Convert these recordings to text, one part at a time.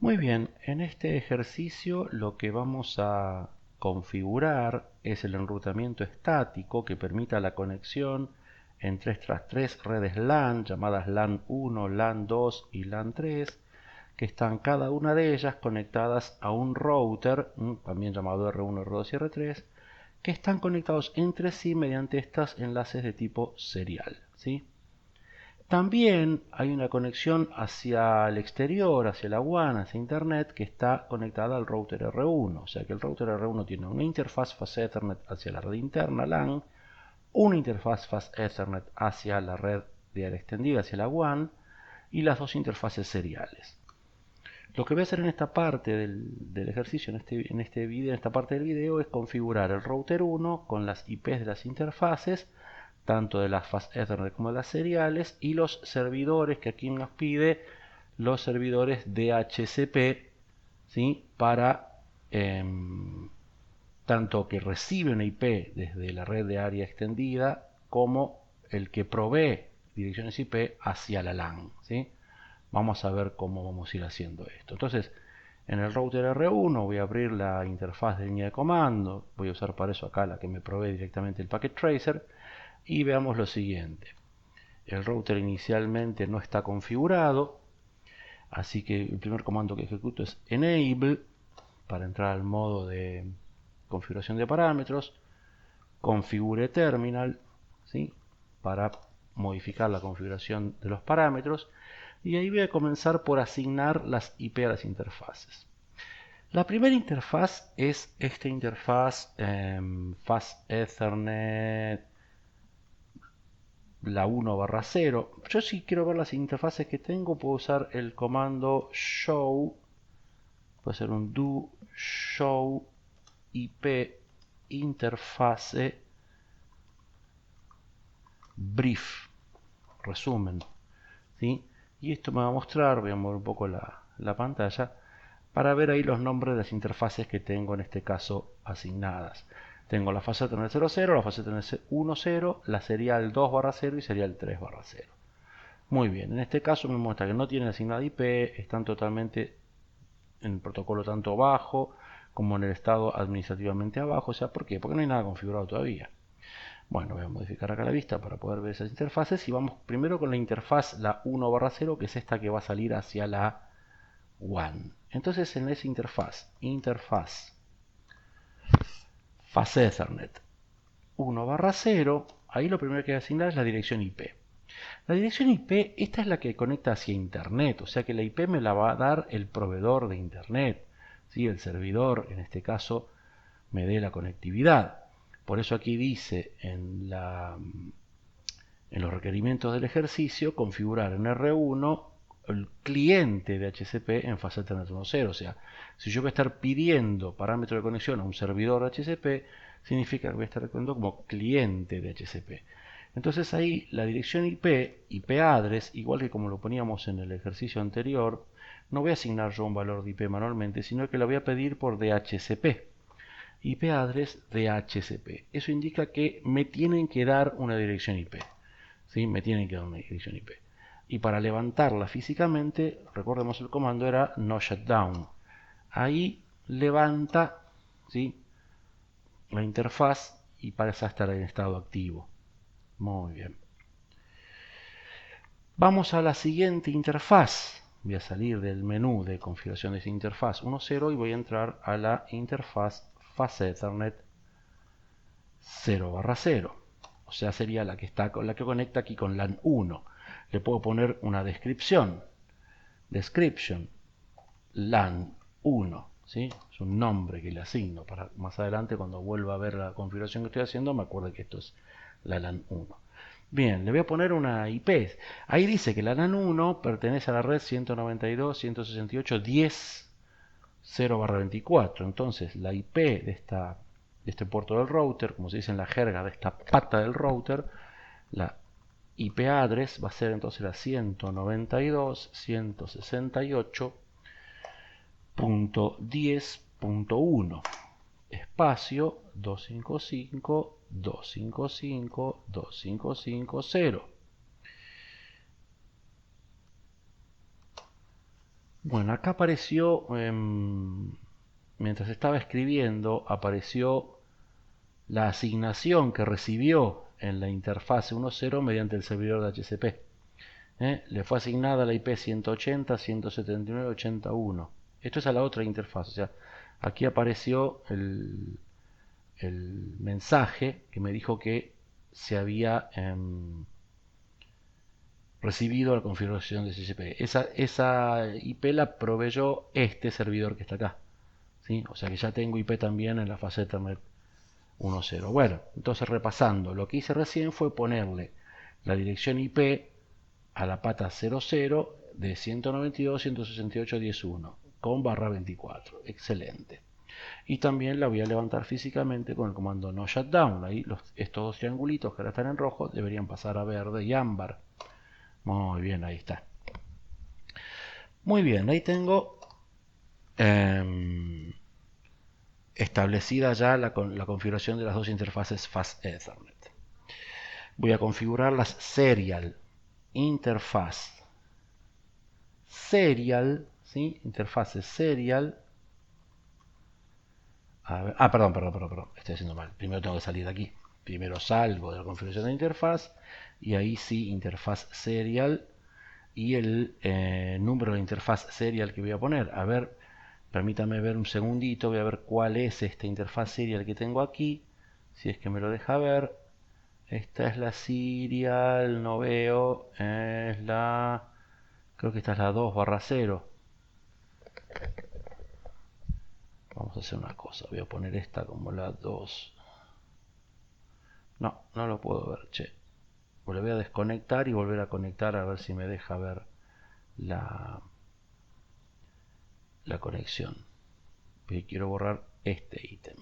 Muy bien, en este ejercicio lo que vamos a configurar es el enrutamiento estático que permita la conexión entre estas tres redes LAN llamadas LAN 1, LAN 2 y LAN 3, que están cada una de ellas conectadas a un router, también llamado R1, R2 y R3, que están conectados entre sí mediante estos enlaces de tipo serial, ¿sí? También hay una conexión hacia el exterior, hacia la WAN, hacia Internet, que está conectada al router R1. O sea que el router R1 tiene una interfaz Fast Ethernet hacia la red interna LAN, una interfaz Fast Ethernet hacia la red de área extendida, hacia la WAN, y las dos interfaces seriales. Lo que voy a hacer en esta parte del ejercicio, en esta parte del video, es configurar el router 1 con las IPs de las interfaces, tanto de las Fast Ethernet como de las seriales, y los servidores que aquí nos pide, los servidores DHCP, ¿sí? Para tanto que recibe una IP desde la red de área extendida como el que provee direcciones IP hacia la LAN, ¿sí? Vamos a ver cómo vamos a ir haciendo esto. Entonces, en el router R1 voy a abrir la interfaz de línea de comando, voy a usar para eso acá la que me provee directamente el Packet Tracer, y veamos lo siguiente. El router inicialmente no está configurado, así que el primer comando que ejecuto es enable para entrar al modo de configuración de parámetros, configure terminal, ¿sí? Para modificar la configuración de los parámetros, y ahí voy a comenzar por asignar las IP a las interfaces. La primera interfaz es esta interfaz Fast Ethernet, la 1/0. Yo, si quiero ver las interfaces que tengo, puedo usar el comando show, puede ser un do show IP interface brief, resumen, ¿sí? Y esto me va a mostrar, voy a mover un poco la pantalla, para ver ahí los nombres de las interfaces que tengo en este caso asignadas. Tengo la fase Ethernet 00, la fase Ethernet 10, la serial 2/0 y serial 3/0. Muy bien, en este caso me muestra que no tienen asignada IP, están totalmente en el protocolo tanto bajo como en el estado administrativamente abajo. O sea, ¿por qué? Porque no hay nada configurado todavía. Bueno, voy a modificar acá la vista para poder ver esas interfaces y vamos primero con la interfaz, la 1/0, que es esta que va a salir hacia la WAN. Entonces en esa interfaz Fast Ethernet 1/0, ahí lo primero que voy a asignar es la dirección IP. La dirección IP, esta es la que conecta hacia Internet, o sea que la IP me la va a dar el proveedor de Internet, ¿sí? El servidor, en este caso, me dé la conectividad. Por eso aquí dice en los requerimientos del ejercicio, configurar en R1 el cliente de HCP en fase Ethernet 1.0. O sea, si yo voy a estar pidiendo parámetro de conexión a un servidor HCP, significa que voy a estar actuando como cliente de HCP. Entonces ahí la dirección IP address, igual que como lo poníamos en el ejercicio anterior, no voy a asignar yo un valor de IP manualmente, sino que lo voy a pedir por DHCP. IP address DHCP. Eso indica que me tienen que dar una dirección IP. ¿Sí? Me tienen que dar una dirección IP. Y para levantarla físicamente, recordemos el comando era no shutdown. Ahí levanta, ¿sí?, la interfaz y pasa a estar en estado activo. Muy bien. Vamos a la siguiente interfaz. Voy a salir del menú de configuración de esa interfaz 1.0 y voy a entrar a la interfaz Fast Ethernet 0/0. O sea, sería la que conecta aquí con LAN 1. Le puedo poner una descripción. Description LAN 1. ¿Sí? Es un nombre que le asigno para más adelante, cuando vuelva a ver la configuración que estoy haciendo, me acuerdo que esto es la LAN 1. Bien, le voy a poner una IP. Ahí dice que la LAN 1 pertenece a la red 192.168.10.0/24. Entonces la IP de este puerto del router, como se dice en la jerga de esta pata del router, la IP address va a ser entonces la 192.168.10.1 espacio 255.255.255.0. Bueno, acá apareció, mientras estaba escribiendo, apareció la asignación que recibió en la interfase 1.0 mediante el servidor de HCP. Le fue asignada la IP 180.179.81. Esto es a la otra interfaz. O sea, aquí apareció el mensaje que me dijo que se había recibido la configuración de HCP. Esa IP la proveyó este servidor que está acá. ¿Sí? O sea que ya tengo IP también en la fase Ethernet 1.0. Bueno, entonces repasando, lo que hice recién fue ponerle la dirección IP a la pata 00 de 192.168.10.1 con /24. Excelente. Y también la voy a levantar físicamente con el comando no shutdown. Ahí estos dos triangulitos que ahora están en rojo deberían pasar a verde y ámbar. Muy bien, ahí está. Muy bien, ahí tengo establecida ya la configuración de las dos interfaces Fast Ethernet. Voy a configurar las serial interfaz serial, ¿sí? Interfaces serial. A ver, perdón, estoy haciendo mal. Primero tengo que salir de aquí. Primero salgo de la configuración de interfaz y ahí sí, interfaz serial y el número de interfaz serial que voy a poner. A ver, permítame ver un segundito, voy a ver cuál es esta interfaz serial que tengo aquí, si es que me lo deja ver. Esta es la serial, no veo, es la... creo que esta es la 2/0. Vamos a hacer una cosa, voy a poner esta como la 2. No, no lo puedo ver, che. Pues lo voy a desconectar y volver a conectar a ver si me deja ver la, la conexión. Quiero borrar este ítem.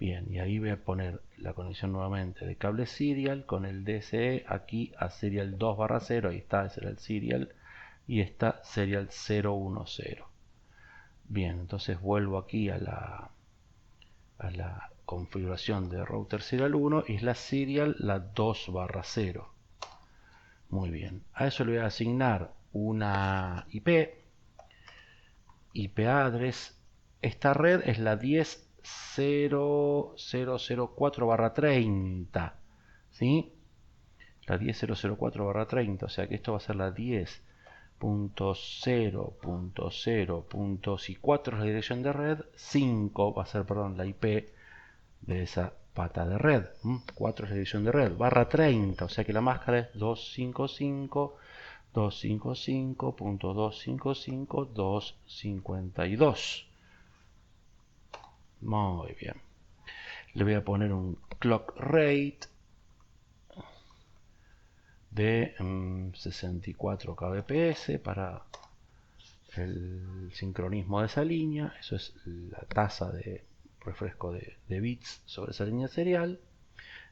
Bien, y ahí voy a poner la conexión nuevamente de cable serial con el DSE aquí a serial 2/0. Ahí está, ese era el serial. Y está serial 010. Bien, entonces vuelvo aquí a la configuración de router serial 1 y es la serial la 2/0. Muy bien, a eso le voy a asignar una IP address. Esta red es la 10.004/30, ¿sí? La 10.004/30, o sea que esto va a ser la 10.0.0. Si 4 es la dirección de red, 5 va a ser, perdón, la IP de esa pata de red. 4 es la dirección de red, /30, o sea que la máscara es 255.255.252. Muy bien. Le voy a poner un clock rate de 64 kbps para el sincronismo de esa línea. Eso es la tasa de refresco de bits sobre esa línea serial.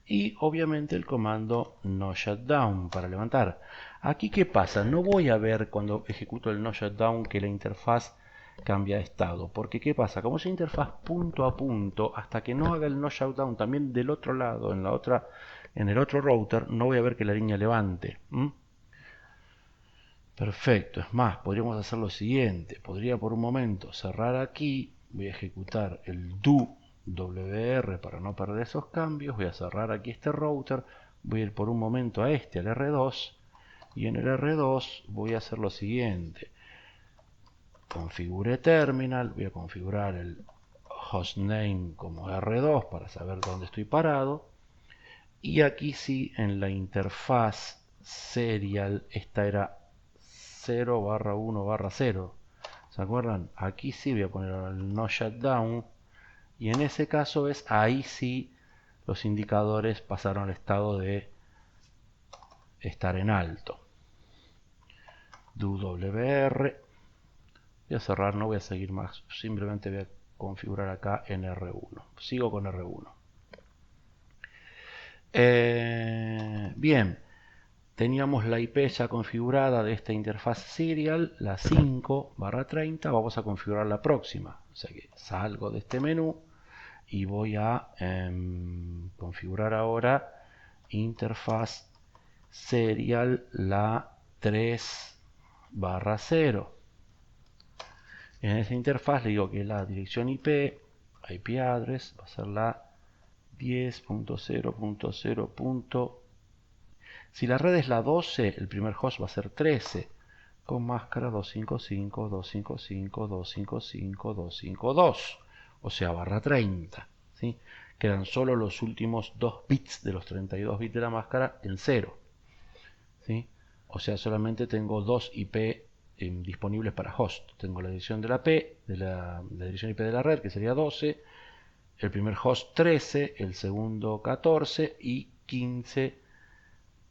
Y obviamente el comando no shutdown para levantar. Aquí qué pasa, no voy a ver cuando ejecuto el no shutdown que la interfaz cambia de estado, porque qué pasa, como es interfaz punto a punto, hasta que no haga el no shutdown también del otro lado, en el otro router, no voy a ver que la línea levante. Perfecto, es más, podríamos hacer lo siguiente, podría por un momento cerrar aquí, voy a ejecutar el do WR para no perder esos cambios, voy a cerrar aquí este router, voy a ir por un momento a este, al R2, y en el R2 voy a hacer lo siguiente, configure terminal, voy a configurar el hostname como R2 para saber dónde estoy parado, y aquí sí en la interfaz serial, esta era 0/1/0. ¿Se acuerdan? Aquí sí voy a poner el no shutdown. Y en ese caso es ahí sí los indicadores pasaron al estado de estar en alto. Do WR. Voy a cerrar, no voy a seguir más. Simplemente voy a configurar acá en R1. Sigo con R1. Bien. Teníamos la IP ya configurada de esta interfaz serial, la 5/30, vamos a configurar la próxima. O sea que salgo de este menú y voy a configurar ahora interfaz serial la 3/0. En esa interfaz le digo que la dirección IP address va a ser la 10.0.0. Si la red es la 12, el primer host va a ser 13, con máscara 255.255.255.252, o sea, barra 30. ¿Sí? Quedan solo los últimos 2 bits de los 32 bits de la máscara en 0. ¿Sí? O sea, solamente tengo 2 IP disponibles para host. Tengo la dirección de la P, la dirección IP de la red, que sería 12, el primer host 13, el segundo 14 y 15,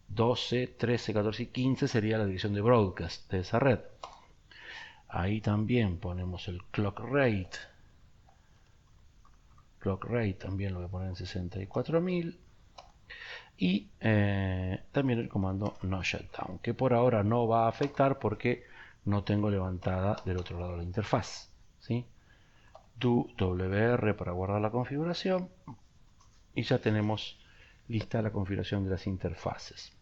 12, 13, 14 y 15 sería la dirección de broadcast de esa red. Ahí también ponemos el clock rate. Clock rate también lo voy a poner en 64.000. Y también el comando no shutdown, que por ahora no va a afectar porque no tengo levantada del otro lado la interfaz. ¿Sí? Do WR para guardar la configuración. Y ya tenemos lista la configuración de las interfaces.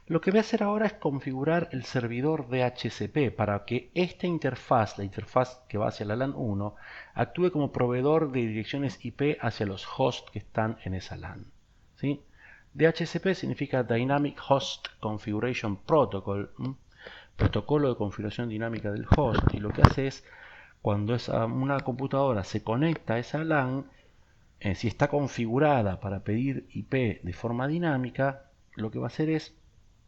Lo que voy a hacer ahora es configurar el servidor DHCP para que esta interfaz, la interfaz que va hacia la LAN 1, actúe como proveedor de direcciones IP hacia los hosts que están en esa LAN. ¿Sí? DHCP significa Dynamic Host Configuration Protocol, protocolo de configuración dinámica del host, y lo que hace es, cuando una computadora se conecta a esa LAN, si está configurada para pedir IP de forma dinámica, lo que va a hacer es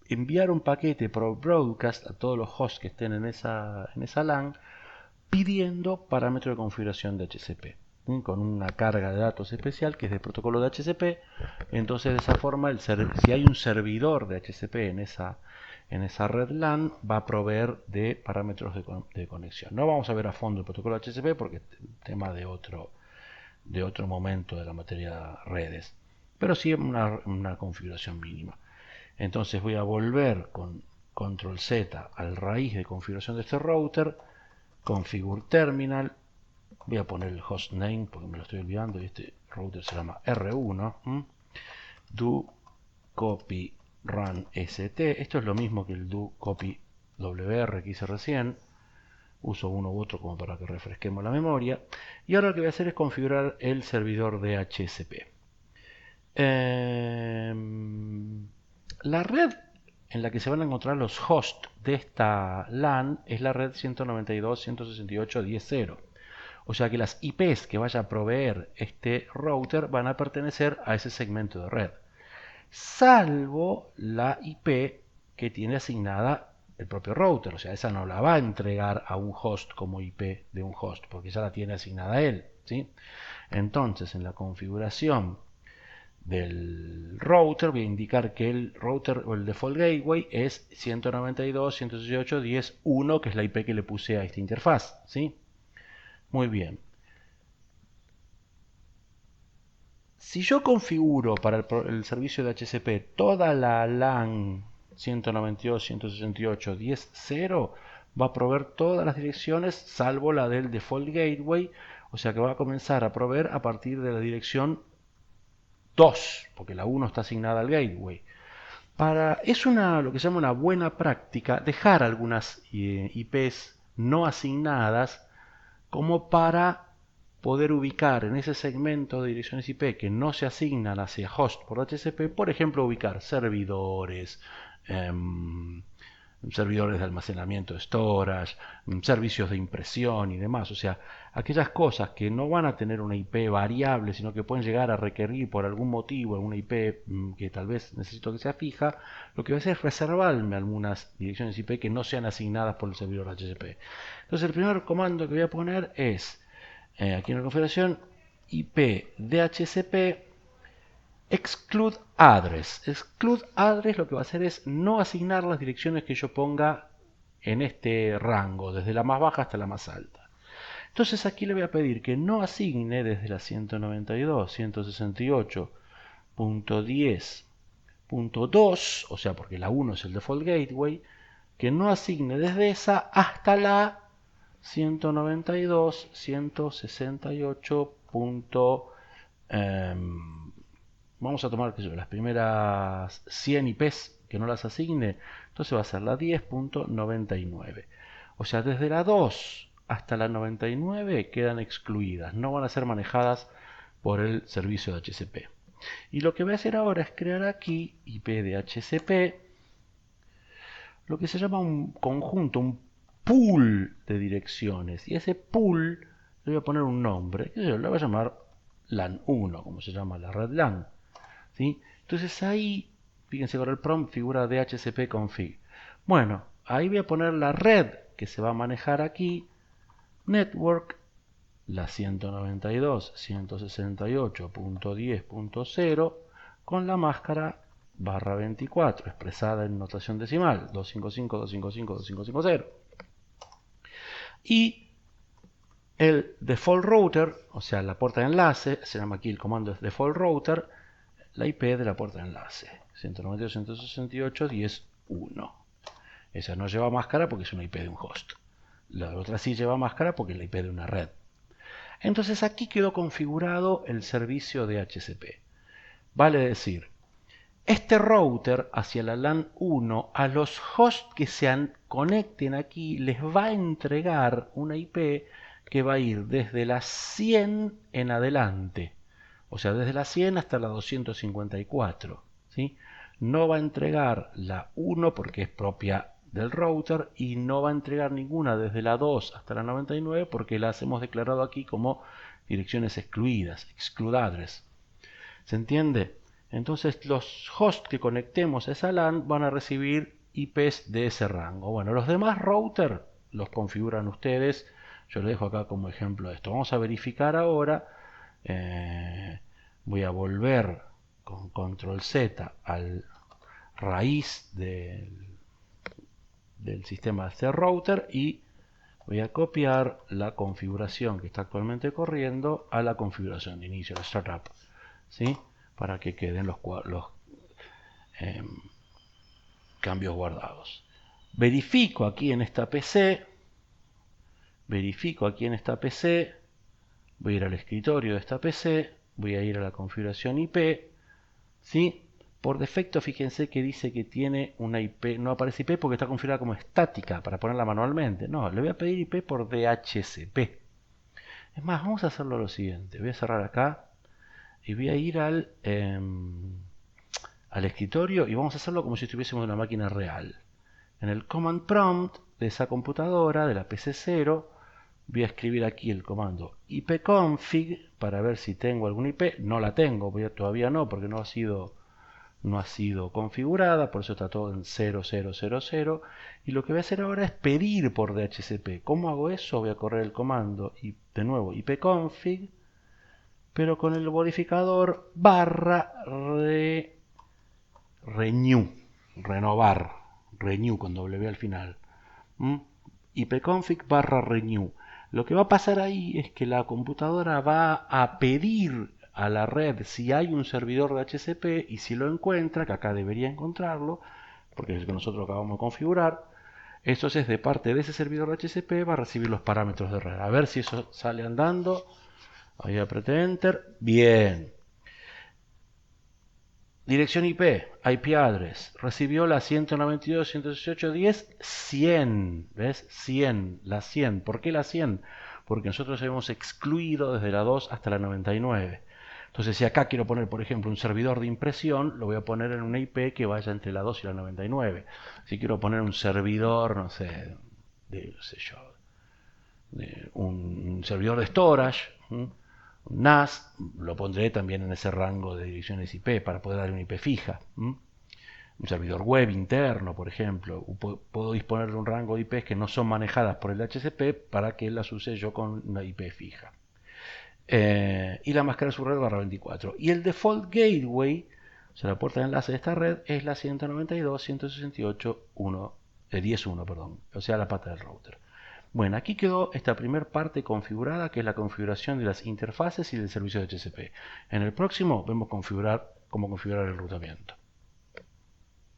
enviar un paquete por broadcast a todos los hosts que estén en esa LAN pidiendo parámetro de configuración de HCP con una carga de datos especial que es de protocolo de HCP. Entonces de esa forma si hay un servidor de HCP en esa red LAN, va a proveer de parámetros de conexión. No vamos a ver a fondo el protocolo de HCP porque es tema de otro momento de la materia redes, pero sí una configuración mínima. Entonces voy a volver con control Z al raíz de configuración de este router, configure terminal, voy a poner el hostname porque me lo estoy olvidando y este router se llama R1, do copy run st, esto es lo mismo que el do copy wr que hice recién, uso uno u otro como para que refresquemos la memoria, y ahora lo que voy a hacer es configurar el servidor de DHCP. La red en la que se van a encontrar los hosts de esta LAN es la red 192.168.10.0. O sea que las IPs que vaya a proveer este router van a pertenecer a ese segmento de red, salvo la IP que tiene asignada el propio router. O sea, esa no la va a entregar a un host como IP de un host, porque ya la tiene asignada él. ¿Sí? Entonces, en la configuración del router voy a indicar que el router o el default gateway es 192.168.10.1, que es la IP que le puse a esta interfaz. ¿Sí? Muy bien. Si yo configuro para el servicio de HCP toda la LAN 192.168.10.0, va a proveer todas las direcciones salvo la del default gateway, o sea que va a comenzar a proveer a partir de la dirección 2, porque la 1 está asignada al gateway. Es lo que se llama una buena práctica dejar algunas IPs no asignadas como para poder ubicar en ese segmento de direcciones IP que no se asignan hacia host por DHCP, por ejemplo, ubicar servidores, servidores de almacenamiento de storage, servicios de impresión y demás. O sea, aquellas cosas que no van a tener una IP variable, sino que pueden llegar a requerir por algún motivo una IP que tal vez necesito que sea fija, lo que voy a hacer es reservarme algunas direcciones IP que no sean asignadas por el servidor HCP. Entonces el primer comando que voy a poner es, aquí en la configuración, IP DHCP exclude address. Exclude address lo que va a hacer es no asignar las direcciones que yo ponga en este rango, desde la más baja hasta la más alta. Entonces aquí le voy a pedir que no asigne desde la 192.168.10.2, o sea, porque la 1 es el default gateway, que no asigne desde esa hasta la 192.168. Vamos a tomar las primeras 100 IPs que no las asigne, entonces va a ser la 10.99. O sea, desde la 2 hasta la 99 quedan excluidas, no van a ser manejadas por el servicio de HCP. Y lo que voy a hacer ahora es crear aquí IP de HCP, lo que se llama un conjunto, un pool de direcciones. Y ese pool le voy a poner un nombre, que yo le voy a llamar LAN 1, como se llama la red LAN. ¿Sí? Entonces ahí, fíjense, con el prompt figura DHCP config. Bueno, ahí voy a poner la red que se va a manejar aquí, network, la 192.168.10.0, con la máscara /24, expresada en notación decimal, 255.255.250. Y el default router, o sea, la puerta de enlace, se llama aquí el comando es default router, la IP de la puerta de enlace, 192.168.10.1. Esa no lleva máscara porque es una IP de un host. La otra sí lleva máscara porque es la IP de una red. Entonces aquí quedó configurado el servicio de HCP. Vale decir, este router hacia la LAN 1, a los hosts que se conecten aquí, les va a entregar una IP que va a ir desde la 100 en adelante. O sea, desde la 100 hasta la 254. ¿Sí? No va a entregar la 1 porque es propia del router y no va a entregar ninguna desde la 2 hasta la 99 porque las hemos declarado aquí como direcciones excluidas, exclude address. ¿Se entiende? Entonces los hosts que conectemos a esa LAN van a recibir IPs de ese rango. Bueno, los demás routers los configuran ustedes. Yo les dejo acá como ejemplo de esto. Vamos a verificar ahora. Voy a volver con control Z al raíz del sistema de este router y voy a copiar la configuración que está actualmente corriendo a la configuración de inicio, el startup, ¿sí? Para que queden los cambios guardados. Verifico aquí en esta PC, voy a ir al escritorio de esta PC, voy a ir a la configuración IP, ¿sí? Por defecto, fíjense que dice que tiene una IP, no aparece IP porque está configurada como estática para ponerla manualmente. No, le voy a pedir IP por DHCP. Es más, vamos a hacerlo lo siguiente. Voy a cerrar acá y voy a ir al escritorio y vamos a hacerlo como si estuviésemos en una máquina real. En el command prompt de esa computadora, de la PC0, voy a escribir aquí el comando ipconfig para ver si tengo alguna IP. No la tengo, todavía no, porque no ha sido configurada, por eso está todo en 0000. Y lo que voy a hacer ahora es pedir por DHCP. ¿Cómo hago eso? Voy a correr el comando y de nuevo ipconfig, pero con el modificador /renew, renew con W al final. ipconfig /renew. Lo que va a pasar ahí es que la computadora va a pedir a la red si hay un servidor de HCP y si lo encuentra, que acá debería encontrarlo, porque es el que nosotros acabamos de configurar, entonces de parte de ese servidor de HCP va a recibir los parámetros de red. A ver si eso sale andando. Ahí apreté Enter. Bien. Dirección IP, IP address, recibió la 192.168.10.100, ¿ves? 100, la 100. ¿Por qué la 100? Porque nosotros hemos excluido desde la 2 hasta la 99. Entonces, si acá quiero poner, por ejemplo, un servidor de impresión, lo voy a poner en una IP que vaya entre la 2 y la 99. Si quiero poner un servidor, no sé, un servidor de storage, NAS, lo pondré también en ese rango de direcciones IP para poder dar una IP fija. Un servidor web interno, por ejemplo. Puedo disponer de un rango de IPs que no son manejadas por el HCP para que las use yo con una IP fija. Y la máscara de su red /24. Y el default gateway, o sea, la puerta de enlace de esta red, es la 192.168.10.1, perdón. O sea, la pata del router. Bueno, aquí quedó esta primera parte configurada, que es la configuración de las interfaces y del servicio de HCP. En el próximo vemos cómo configurar el rutamiento.